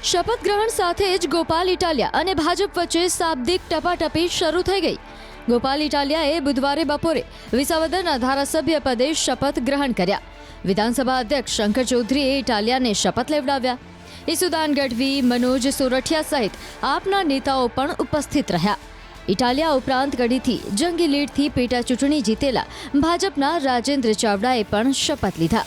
શપથ ગ્રહણ સાથે જ ગોપાલ ઇટાલિયા અને ભાજપ વચ્ચે શાબ્દિક ટપાટપી શરૂ થઈ ગઈ। ગોપાલ ઇટાલિયાએ બુધવારે બપોરે વિસાવદરના ધારાસભ્ય પદે શપથ ગ્રહણ કર્યા। વિધાનસભા અધ્યક્ષ શંકર ચૌધરીએ ઇટાલિયાને શપથ લેવડાવ્યા। ઈસુદાન ગઢવી, મનોજ સોરઠિયા સહિત આપના નેતાઓ પણ ઉપસ્થિત રહ્યા। ઇટાલિયા ઉપરાંત કડીથી જંગી લીડથી પેટા ચૂંટણી જીતેલા ભાજપના રાજેન્દ્ર ચાવડાએ પણ શપથ લીધા।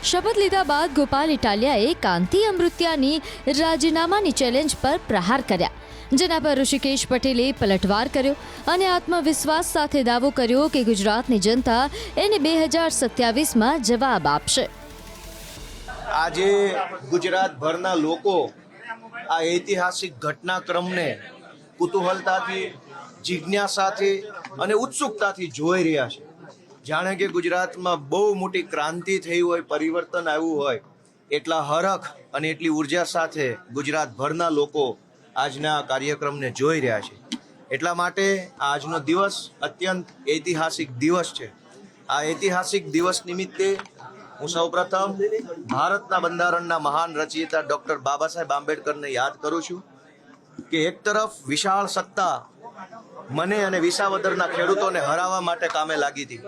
શપથ લીધા બાદ ગોપાલ ઇટાલિયાએ કાંતિ અમૃત્યાની રાજીનામાની ચેલેન્જ પર પ્રહાર કર્યા, જેના પર ઋષિકેશ પટેલે પલટવાર કર્યો અને આત્મવિશ્વાસ સાથે દાવો કર્યો કે ગુજરાતની જનતા એને 2027માં જવાબ આપશે। આજે ગુજરાતભરના લોકો આ ઐતિહાસિક ઘટનાક્રમને કુતૂહલતાથી, જિજ્ઞાસાથી અને ઉત્સુકતાથી જોઈ રહ્યા છે। જાણે કે ગુજરાતમાં બહુ મોટી ક્રાંતિ થઈ હોય, પરિવર્તન આવ્યું હોય, એટલા હરખ અને એટલી ઉર્જા સાથે ગુજરાતભરના લોકો આજના કાર્યક્રમને જોઈ રહ્યા છે। એટલા માટે આજનો દિવસ અત્યંત ઐતિહાસિક દિવસ છે। આ ઐતિહાસિક દિવસ નિમિત્તે હું સૌપ્રથમ ભારતના બંધારણના મહાન રચયિતા ડૉક્ટર બાબા સાહેબ આંબેડકરને યાદ કરું છું કે એક તરફ વિશાળ સત્તા મને અને વિસાવદરના ખેડૂતોને હરાવવા માટે કામે લાગી હતી,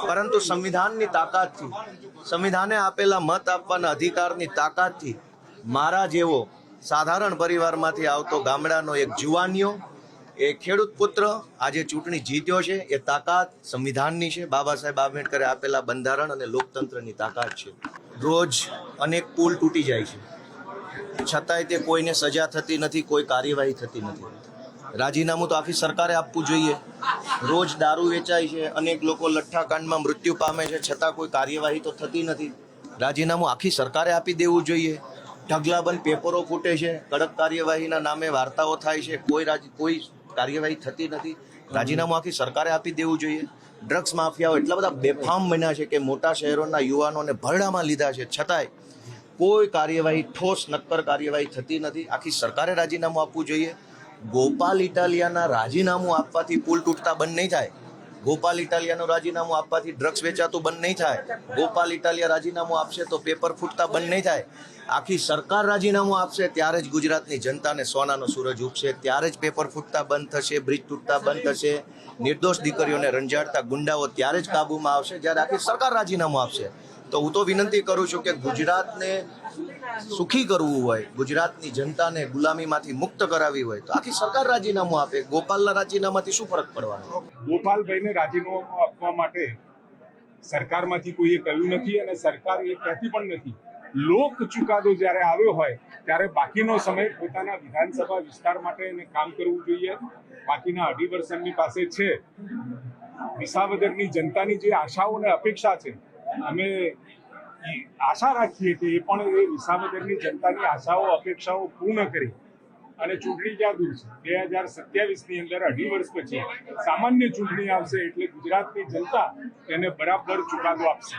પરંતુ સંવિધાનની તાકાતથી, સંવિધાને આપેલા મત આપવાના અધિકારની તાકાતથી મારા જેવો સાધારણ પરિવારમાંથી આવતો ગામડાનો એક જુવાનિયો, એ ખેડૂત પુત્ર આજે ચૂંટણી જીત્યો છે। એ તાકાત સંવિધાનની છે, બાબા સાહેબ આંબેડકરે આપેલા બંધારણ અને લોકતંત્રની તાકાત છે। રોજ અનેક પુલ તૂટી જાય છે, છતાંય તે કોઈને સજા થતી નથી, કોઈ કાર્યવાહી થતી નથી। રાજીનામું તો આખી સરકારે આપવું જોઈએ। રોજ દારૂ વેચાય છે, અનેક લોકો લઠ્ઠાકાંડમાં મૃત્યુ પામે છે, છતાં કોઈ કાર્યવાહી તો થતી નથી। રાજીનામું આખી સરકારે આપી દેવું જોઈએ। ઢગલાબંધ પેપરો ફૂટે છે, કડક કાર્યવાહીના નામે વાર્તાઓ થાય છે, કોઈ કાર્યવાહી થતી નથી। રાજીનામું આખી સરકારે આપી દેવું જોઈએ। ડ્રગ્સ માફિયાઓ એટલા બધા બેફામ બન્યા છે કે મોટા શહેરોના યુવાનોને ભરડામાં લીધા છે, છતાંય કોઈ કાર્યવાહી, ઠોસ નક્કર કાર્યવાહી થતી નથી। આખી સરકારે રાજીનામું આપવું જોઈએ। ગોપાલ ઇટાલિયાના રાજીનામું આપવાથી પુલ તૂટતા બંધ નહીં થાય। ગોપાલ ઇટાલિયાનું રાજીનામું આપવાથી ડ્રગ્સ વેચાતું બંધ નહીં થાય। ગોપાલ ઇટાલિયા રાજીનામું આપશે તો પેપર ફૂટતા બંધ નહીં થાય। આખી સરકાર રાજીનામું આપશે ત્યારે જ ગુજરાતની જનતાને સોનાનો સૂરજ ઉગશે, ત્યારે જ પેપર ફૂટતા બંધ થશે, બ્રિજ તૂટતા બંધ થશે, નિર્દોષ દીકરીઓને રંજાડતા ગુંડાઓ ત્યારે જ કાબૂમાં આવશે જ્યારે આખી સરકાર રાજીનામું આપશે। તો હું તો વિનંતી કરું છું કે ગુજરાતને સુખી કરવું હોય, ગુજરાતની જનતાને ગુલામીમાંથી મુક્ત કરાવી હોય તો આખી સરકાર રાજીનામું આપે। ગોપાલના રાજીનામાથી શું ફરક પડવાનો? ગોપાલભાઈને રાજીનામું આપવા માટે સરકારમાંથી કોઈએ કહ્યું નથી અને સરકાર એ કહેતી પણ નથી। લોક ચુકાદો જ્યારે આવ્યો હોય ત્યારે બાકીનો સમય પોતાના વિધાનસભા વિસ્તાર માટે એને કામ કરવું જોઈએ। બાકીના 2.5 વર્ષ એમની પાસે છે। વિસાવદરની જનતાની જે આશાઓ અને અપેક્ષા છે, અમે આશા રાખીએ કે એ પણ એ વિસાવદરની જનતાની આશાઓ, અપેક્ષાઓ પૂર્ણ કરી અને ચૂંટણી ક્યાં દૂર છે, 2027ની અંદર 2.5 વર્ષ પછી સામાન્ય ચૂંટણી આવશે, એટલે ગુજરાતની જનતા તેને બરાબર ચુકાદો આપશે।